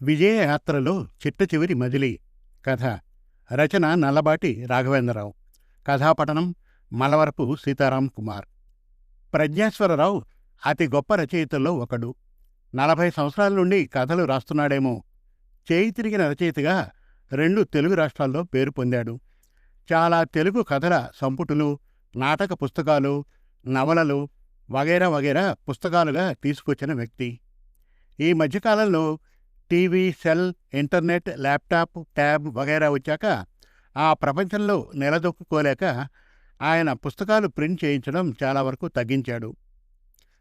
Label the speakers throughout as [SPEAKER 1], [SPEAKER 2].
[SPEAKER 1] విజయయాత్రలో చిట్ట చివరి మజిలీ కథ. రచన నల్లబాటి రాఘవేంద్రరావు. కథాపఠనం మలవరపు సీతారాం కుమార్. ప్రజ్ఞేశ్వరరావు అతి గొప్ప రచయితల్లో ఒకడు. 40 సంవత్సరాల నుండి కథలు రాస్తున్నాడేమో. చేయి తిరిగిన రచయితగా 2 తెలుగు రాష్ట్రాల్లో పేరు పొందాడు. చాలా తెలుగు కథల సంపుటులు, నాటక పుస్తకాలు, నవలలు వగైరా వగైరా పుస్తకాలుగా తీసుకొచ్చిన వ్యక్తి. ఈ మధ్యకాలంలో TV, cell, internet, laptop, tab వగైరా వచ్చాక ఆ ప్రపంచంలో నిలదొక్కుకోలేక ఆయన పుస్తకాలు ప్రింట్ చేయించడం చాలా వరకు తగ్గించాడు.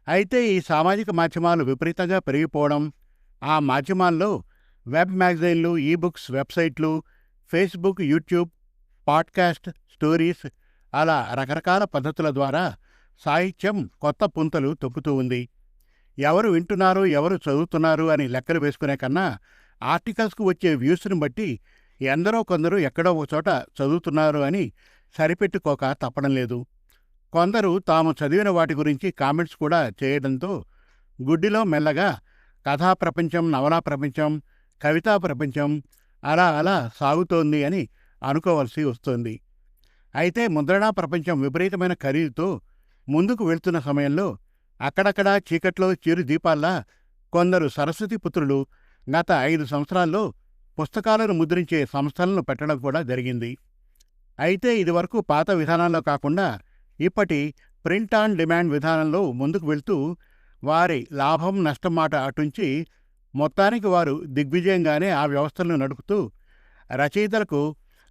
[SPEAKER 1] అయితే ఈ సామాజిక మాధ్యమాలు విపరీతంగా పెరిగిపోవడం, ఆ మాధ్యమాల్లో వెబ్ మ్యాగజైన్లు, ఈబుక్స్, వెబ్సైట్లు, ఫేస్బుక్, యూట్యూబ్, పాడ్కాస్ట్, స్టోరీస్ అలా రకరకాల పద్ధతుల ద్వారా సాహిత్యం కొత్త పుంతలు తొక్కుతూ ఉంది. ఎవరు వింటున్నారు, ఎవరు చదువుతున్నారు అని లెక్కలు వేసుకునే కన్నా ఆర్టికల్స్కు వచ్చే వ్యూస్ని బట్టి ఎందరో కొందరు ఎక్కడో ఒక చోట చదువుతున్నారు అని సరిపెట్టుకోక తప్పడం లేదు. కొందరు తాము చదివిన వాటి గురించి కామెంట్స్ కూడా చేయడంతో గుడ్డిలో మెల్లగా కథా ప్రపంచం, నవలా ప్రపంచం, కవితా ప్రపంచం అలా అలా సాగుతోంది అని అనుకోవలసి వస్తోంది. అయితే ముద్రణా ప్రపంచం విపరీతమైన ఖరీదుతో ముందుకు వెళ్తున్న సమయంలో అక్కడక్కడా చీకట్లో చిరు దీపాల్లా కొందరు సరస్వతి పుత్రులు గత 5 సంవత్సరాల్లో పుస్తకాలను ముద్రించే సంస్థలను పెట్టడం కూడా జరిగింది. అయితే ఇదివరకు పాత విధానంలో కాకుండా ఇప్పటి ప్రింట్ ఆన్ డిమాండ్ విధానంలో ముందుకు వెళ్తూ వారి లాభం నష్టం మాట అటుంచి మొత్తానికి వారు దిగ్విజయంగానే ఆ వ్యవస్థలను నడుపుతూ రచయితలకు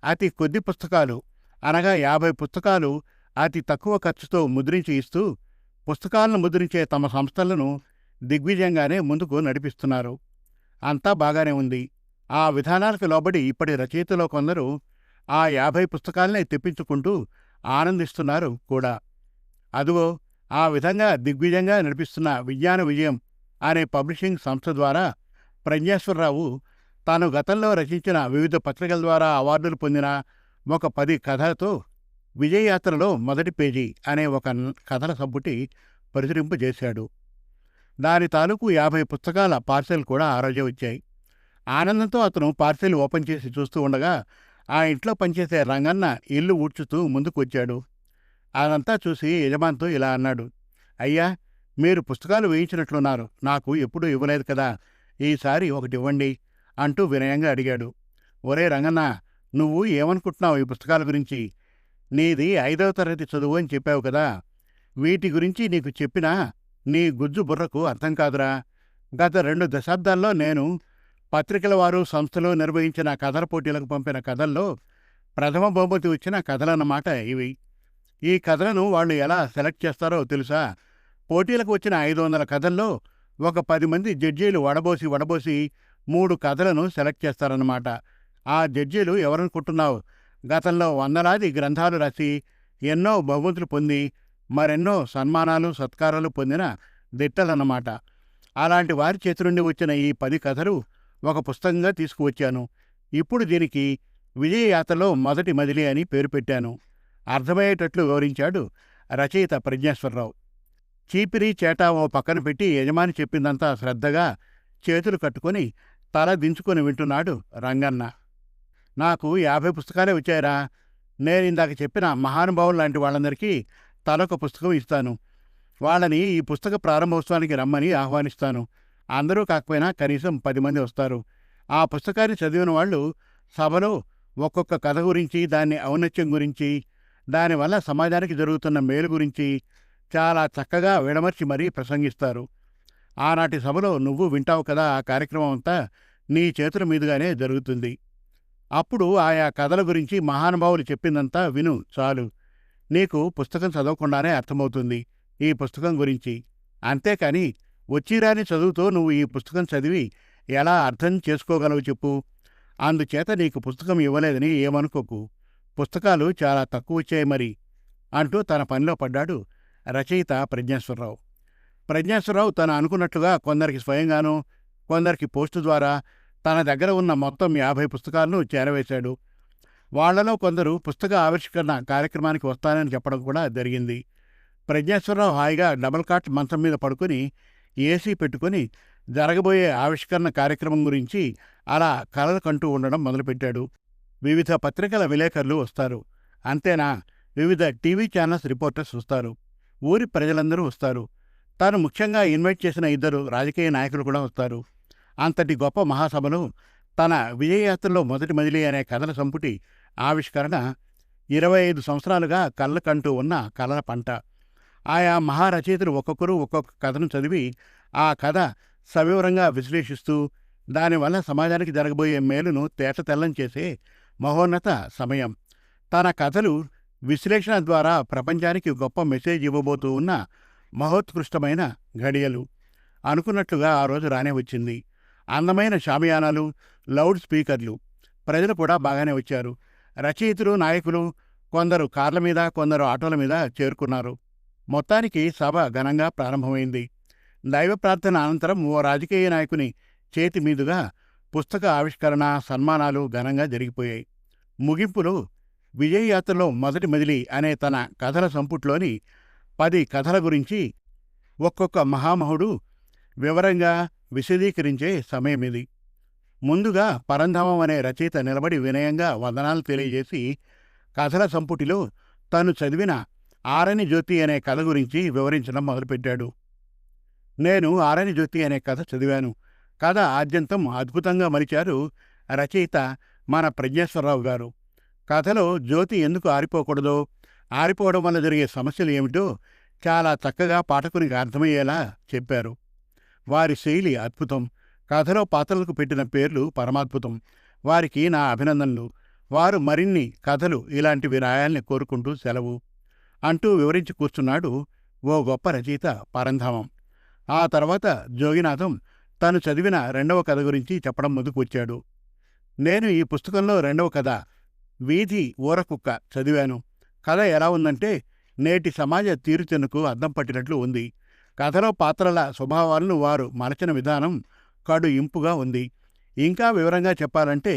[SPEAKER 1] అతి కొద్ది పుస్తకాలు, అనగా 50 పుస్తకాలు అతి తక్కువ ఖర్చుతో ముద్రించి ఇస్తూ పుస్తకాలను ముద్రించే తమ సంస్థలను దిగ్విజయంగానే ముందుకు నడిపిస్తున్నారు. అంతా బాగానే ఉంది. ఆ విధానాలకు లోబడి ఇప్పటి రచయితలో కొందరు ఆ 50 పుస్తకాలనే తెప్పించుకుంటూ ఆనందిస్తున్నారు కూడా. అదుగో ఆ విధంగా దిగ్విజయంగా నడిపిస్తున్న విజ్ఞాన విజయం అనే పబ్లిషింగ్ సంస్థ ద్వారా ప్రజ్ఞేశ్వరరావు తాను గతంలో రచించిన వివిధ పత్రికల ద్వారా అవార్డులు పొందిన ఒక 10 కథలతో విజయయాత్రలో మొదటి పేజీ అనే ఒక కథల సంపుటి ప్రచురింపజేశాడు. దాని తాలూకు 50 పుస్తకాల పార్సెల్ కూడా ఆ రోజే వచ్చాయి. ఆనందంతో అతను పార్సెల్ ఓపెన్ చేసి చూస్తూ ఉండగా ఆ ఇంట్లో పనిచేసే రంగన్న ఇల్లు ఊడ్చుతూ ముందుకు వచ్చాడు. అదంతా చూసి యజమానితో ఇలా అన్నాడు: అయ్యా, మీరు పుస్తకాలు వేయించినట్లున్నారు, నాకు ఎప్పుడూ ఇవ్వలేదు కదా, ఈసారి ఒకటి ఇవ్వండి అంటూ వినయంగా అడిగాడు. ఒరే రంగన్న, నువ్వు ఏమనుకుంటున్నావు ఈ పుస్తకాల గురించి? నీది 5వ తరగతి చదువు అని చెప్పావు కదా, వీటి గురించి నీకు చెప్పినా నీ గుజ్జు బుర్రకు అర్థం కాదురా. గత 2 దశాబ్దాల్లో నేను పత్రికల వారు, సంస్థలు నిర్వహించిన కథల పోటీలకు పంపిన కథల్లో ప్రథమ బహుమతి వచ్చిన కథలన్నమాట ఇవి. ఈ కథలను వాళ్ళు ఎలా సెలెక్ట్ చేస్తారో తెలుసా? పోటీలకు వచ్చిన 500 కథల్లో ఒక 10 మంది జడ్జీలు వడబోసి 3 కథలను సెలెక్ట్ చేస్తారన్నమాట. ఆ జడ్జీలు ఎవరనుకుంటున్నావు? గతంలో వందలాది గ్రంథాలు రాసి ఎన్నో బహుమతులు పొంది మరెన్నో సన్మానాలు, సత్కారాలు పొందిన దిట్టలన్నమాట. అలాంటి వారి చేతి నుండి వచ్చిన ఈ 10 కథలు ఒక పుస్తకంగా తీసుకువచ్చాను. ఇప్పుడు దీనికి విజయయాత్రలో మొదటి మజిలీ అని పేరు పెట్టాను. అర్థమయ్యేటట్లు వివరించాడు రచయిత ప్రజ్ఞేశ్వరరావు. చీపిరి చేటా ఓ పక్కన పెట్టి యజమాని చెప్పిందంతా శ్రద్ధగా చేతులు కట్టుకొని తల దించుకొని వింటున్నాడు రంగన్న. నాకు 50 పుస్తకాలే వచ్చాయిరా. నేను ఇందాక చెప్పిన మహానుభావులు లాంటి వాళ్ళందరికీ తలొక పుస్తకం ఇస్తాను. వాళ్ళని ఈ పుస్తక ప్రారంభోత్సవానికి రమ్మని ఆహ్వానిస్తాను. అందరూ కాకపోయినా కనీసం 10 మంది వస్తారు. ఆ పుస్తకాన్ని చదివిన వాళ్ళు సభలో ఒక్కొక్క కథ గురించి, దాని ఔన్నత్యం గురించి, దానివల్ల సమాజానికి జరుగుతున్న మేలు గురించి చాలా చక్కగా విడమర్చి మరీ ప్రసంగిస్తారు. ఆనాటి సభలో నువ్వు వింటావు కదా. ఆ కార్యక్రమం అంతా నీ చేతుల మీదుగానే జరుగుతుంది. అప్పుడు ఆయా కథల గురించి మహానుభావులు చెప్పిందంతా విను చాలు. నీకు పుస్తకం చదవకుండానే అర్థమవుతుంది ఈ పుస్తకం గురించి. అంతేకాని వచ్చిరాని చదువుతో నువ్వు ఈ పుస్తకం చదివి ఎలా అర్థం చేసుకోగలవు చెప్పు? అందుచేత నీకు పుస్తకం ఇవ్వలేదని ఏమనుకోకు. పుస్తకాలు చాలా తక్కువ వచ్చాయి మరి అంటూ తన పనిలో పడ్డాడు రచయిత ప్రజ్ఞేశ్వరరావు. ప్రజ్ఞేశ్వరరావు తను అనుకున్నట్లుగా కొందరికి స్వయంగానూ, కొందరికి పోస్టు ద్వారా తన దగ్గర ఉన్న మొత్తం 50 పుస్తకాలను చేరవేశాడు. వాళ్లలో కొందరు పుస్తక ఆవిష్కరణ కార్యక్రమానికి వస్తానని చెప్పడం కూడా జరిగింది. ప్రజ్ఞేశ్వరరావు హాయిగా డబుల్ కాట్ మంచం మీద పడుకుని ఏసీ పెట్టుకుని జరగబోయే ఆవిష్కరణ కార్యక్రమం గురించి అలా కలలు కంటూ ఉండడం మొదలుపెట్టాడు. వివిధ పత్రికల విలేకరులు వస్తారు. అంతేనా, వివిధ టీవీ ఛానల్స్ రిపోర్టర్స్ వస్తారు. ఊరి ప్రజలందరూ వస్తారు. తాను ముఖ్యంగా ఇన్వైట్ చేసిన 2 రాజకీయ నాయకులు కూడా వస్తారు. అంతటి గొప్ప మహాసభలో తన విజయయాత్రలో మొదటి మజిలీ అనే కథల సంపుటి ఆవిష్కరణ 25 సంవత్సరాలుగా కళ్ళ కంటూ ఉన్న కలల పంట. ఆయా మహారచయితలు ఒక్కొక్కరు ఒక్కొక్క కథను చదివి ఆ కథ సవివరంగా విశ్లేషిస్తూ దానివల్ల సమాజానికి జరగబోయే మేలును తేటతెల్లం చేసే మహోన్నత సమయం. తన కథలు విశ్లేషణ ద్వారా ప్రపంచానికి గొప్ప మెసేజ్ ఇవ్వబోతూ ఉన్న మహోత్కృష్టమైన ఘడియలు. అనుకున్నట్లుగా ఆ రోజు రానే వచ్చింది. అందమైన షామియానాలు, లౌడ్ స్పీకర్లు. ప్రజలు కూడా బాగానే వచ్చారు. రచయితలు, నాయకులు కొందరు కార్ల మీద, కొందరు ఆటోల మీద చేరుకున్నారు. మొత్తానికి సభ ఘనంగా ప్రారంభమైంది. దైవ ప్రార్థన అనంతరం ఓ రాజకీయ నాయకుని చేతి మీదుగా పుస్తక ఆవిష్కరణ, సన్మానాలు ఘనంగా జరిగిపోయాయి. ముగింపులో విజయయాత్రలో మొదటి మజిలీ అనే తన కథల సంపుట్లోని 10 కథల గురించి ఒక్కొక్క మహామహుడు వివరంగా విశదీకరించే సమయమిది. ముందుగా పరంధామం అనే రచయిత నిలబడి వినయంగా వందనాలు తెలియజేసి కథల సంపుటిలో తను చదివిన ఆరని జ్యోతి అనే కథ గురించి వివరించడం మొదలుపెట్టాడు. నేను ఆరని జ్యోతి అనే కథ చదివాను. కథ ఆద్యంతం అద్భుతంగా మలిచారు రచయిత మన ప్రజ్ఞేశ్వరరావు గారు. కథలో జ్యోతి ఎందుకు ఆరిపోకూడదో, ఆరిపోవడం వల్ల జరిగే సమస్యలు ఏమిటో చాలా చక్కగా పాఠకునికి అర్థమయ్యేలా చెప్పారు. వారి శైలి అద్భుతం. కథలో పాత్రలకు పెట్టిన పేర్లు పరమాద్భుతం. వారికి నా అభినందనలు. వారు మరిన్ని కథలు ఇలాంటివి రాయాలని కోరుకుంటూ సెలవు అంటూ వివరించి కూర్చున్నాడు ఓ గొప్ప రచయిత పరంధామం. ఆ తర్వాత జోగినాథం తను చదివిన 2వ కథ గురించి చెప్పడం ముందుకు వచ్చాడు. నేను ఈ పుస్తకంలో 2వ కథ వీధి ఊరకుక్క చదివాను. కథ ఎలా ఉందంటే నేటి సమాజ తీరుతెన్నుకు అద్దం పట్టినట్లు ఉంది. కథలో పాత్రల స్వభావాలను వారు మలచిన విధానం కడు ఇంపుగా ఉంది. ఇంకా వివరంగా చెప్పాలంటే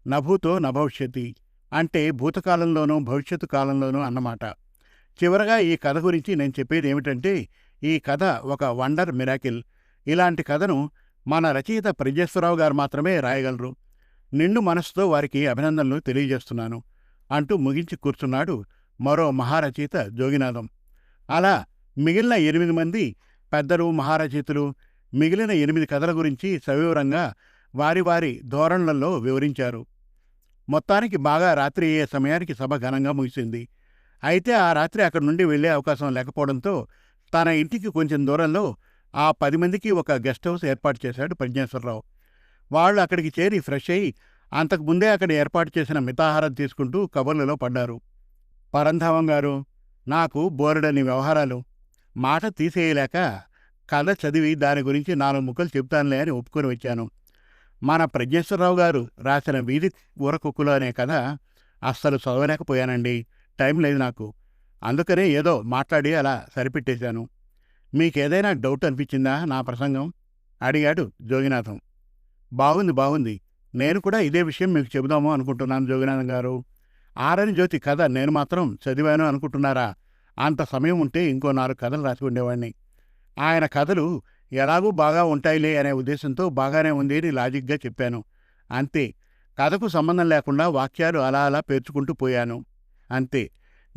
[SPEAKER 1] నభూతో నభవిష్యతి అంటే భూతకాలంలోనూ భవిష్యత్తు కాలంలోనూ అన్నమాట. చివరగా ఈ కథ గురించి నేను చెప్పేది ఏమిటంటే ఈ కథ ఒక వండర్ మిరాకిల్. ఇలాంటి కథను మన రచయిత ప్రజ్ఞేశ్వరరావు గారు మాత్రమే రాయగలరు. నిండు మనసుతో వారికి అభినందనలు తెలియజేస్తున్నాను అంటూ ముగించి కూర్చున్నాడు మరో మహారచయిత జోగినాథం. అలా మిగిలిన 8 మంది పెద్దలు, మహారచయితలు మిగిలిన 8 కథల గురించి సవివరంగా వారి వారి ధోరణులలో వివరించారు. మొత్తానికి బాగా రాత్రి అయ్యే సమయానికి సభ ఘనంగా ముగిసింది. అయితే ఆ రాత్రి అక్కడి నుండి వెళ్లే అవకాశం లేకపోవడంతో తన ఇంటికి కొంచెం దూరంలో ఆ 10 మందికి ఒక గెస్ట్ హౌస్ ఏర్పాటు చేశాడు ప్రజ్ఞేశ్వరరావు. వాళ్ళు అక్కడికి చేరి ఫ్రెష్ అయ్యి అంతకుముందే అక్కడ ఏర్పాటు చేసిన మితాహారం తీసుకుంటూ కబుర్లలో పడ్డారు. పరంధామం గారు, నాకు బోరెడని వ్యవహారాలు, మాట తీసేయలేక కథ చదివి దాని గురించి 4 ముక్కలు చెప్తానులే అని ఒప్పుకొని వచ్చాను. మన ప్రజ్ఞేశ్వరరావు గారు రాసిన వీధి ఊరకుక్కులు అనే కథ అస్సలు చదవలేకపోయానండి. టైం లేదు నాకు. అందుకనే ఏదో మాట్లాడి అలా సరిపెట్టేశాను. మీకేదైనా డౌట్ అనిపించిందా నా ప్రసంగం అడిగాడు జోగినాథం. బాగుంది. నేను కూడా ఇదే విషయం మీకు చెబుదాము అనుకుంటున్నాను జోగినాథం గారు. ఆరని జ్యోతి కథ నేను మాత్రం చదివాను అనుకుంటున్నారా? అంత సమయం ఉంటే ఇంకో 4 కథలు రాసి ఉండేవాడిని. ఆయన కథలు ఎలాగూ బాగా ఉంటాయిలే అనే ఉద్దేశంతో బాగానే ఉంది అని లాజిక్గా చెప్పాను. అంతే. కథకు సంబంధం లేకుండా వాక్యాలు అలా అలా పేర్చుకుంటూ పోయాను. అంతే.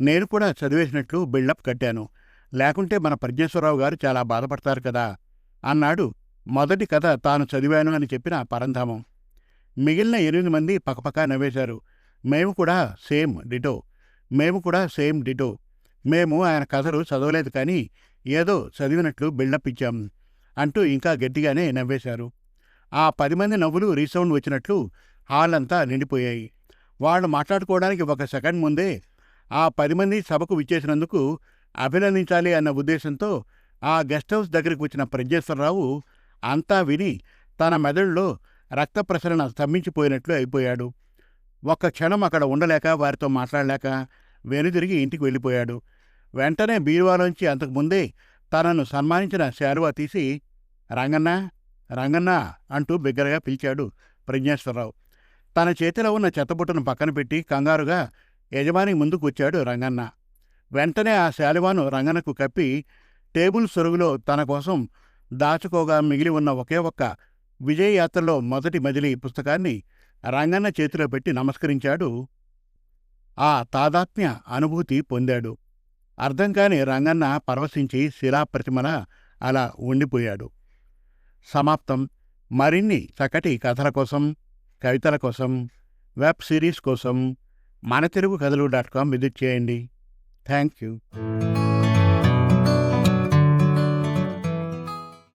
[SPEAKER 1] నేను కూడా చదివేసినట్లు బిల్డప్ కట్టాను. లేకుంటే మన ప్రజ్ఞేశ్వరరావు గారు చాలా బాధపడతారు కదా అన్నాడు మొదటి కథ తాను చదివాను అని చెప్పిన పరంధామం. మిగిలిన 8 మంది పకపకా నవ్వేశారు. మేము కూడా సేమ్ డిటో. మేము ఆయన కథలు చదవలేదు కానీ ఏదో చదివినట్లు బిల్డప్ ఇచ్చాం అంటూ ఇంకా గట్టిగానే నవ్వేశారు. ఆ 10 మంది నవ్వులు రీసౌండ్ వచ్చినట్లు హాల్ అంతా నిండిపోయాయి. వాళ్ళు మాట్లాడుకోవడానికి 1 సెకండ్ ముందే ఆ 10 మంది సభకు విచ్చేసినందుకు అభినందించాలి అన్న ఉద్దేశంతో ఆ గెస్ట్ హౌస్ దగ్గరికి వచ్చిన ప్రజ్ఞేశ్వరరావు అంతా విని తన మెదడులో రక్త ప్రసరణ స్తంభించిపోయినట్లు అయిపోయాడు. 1 క్షణం అక్కడ ఉండలేక వారితో మాట్లాడలేక వెనుదిరిగి ఇంటికి వెళ్ళిపోయాడు. వెంటనే బీరువాలోంచి అంతకుముందే తనను సన్మానించిన శాలువా తీసి రంగన్నా అంటూ బిగ్గరగా పిలిచాడు ప్రజ్ఞేశ్వరరావు. తన చేతిలో ఉన్న చెత్తబుట్టను పక్కన పెట్టి కంగారుగా యజమాని ముందుకు వచ్చాడు రంగన్న. వెంటనే ఆ శాలువాను రంగన్నకు కప్పి టేబుల్ సొరుగులో తన కోసం దాచుకోగా మిగిలి ఉన్న ఒకే ఒక్క విజయయాత్రలో మొదటి మజిలీ పుస్తకాన్ని రంగన్న చేతిలో పెట్టి నమస్కరించాడు. ఆ తాదాత్మ్య అనుభూతి పొందాడు. అర్థం కాని రంగన్న పరవశించి శిలాప్రతిమల అలా ఉండిపోయాడు. సమాప్తం. మరిన్ని చక్కటి కథల కోసం, కవితల కోసం, వెబ్ సిరీస్ కోసం మన తెలుగు కథలు .com విజిట్ చేయండి. Thank you.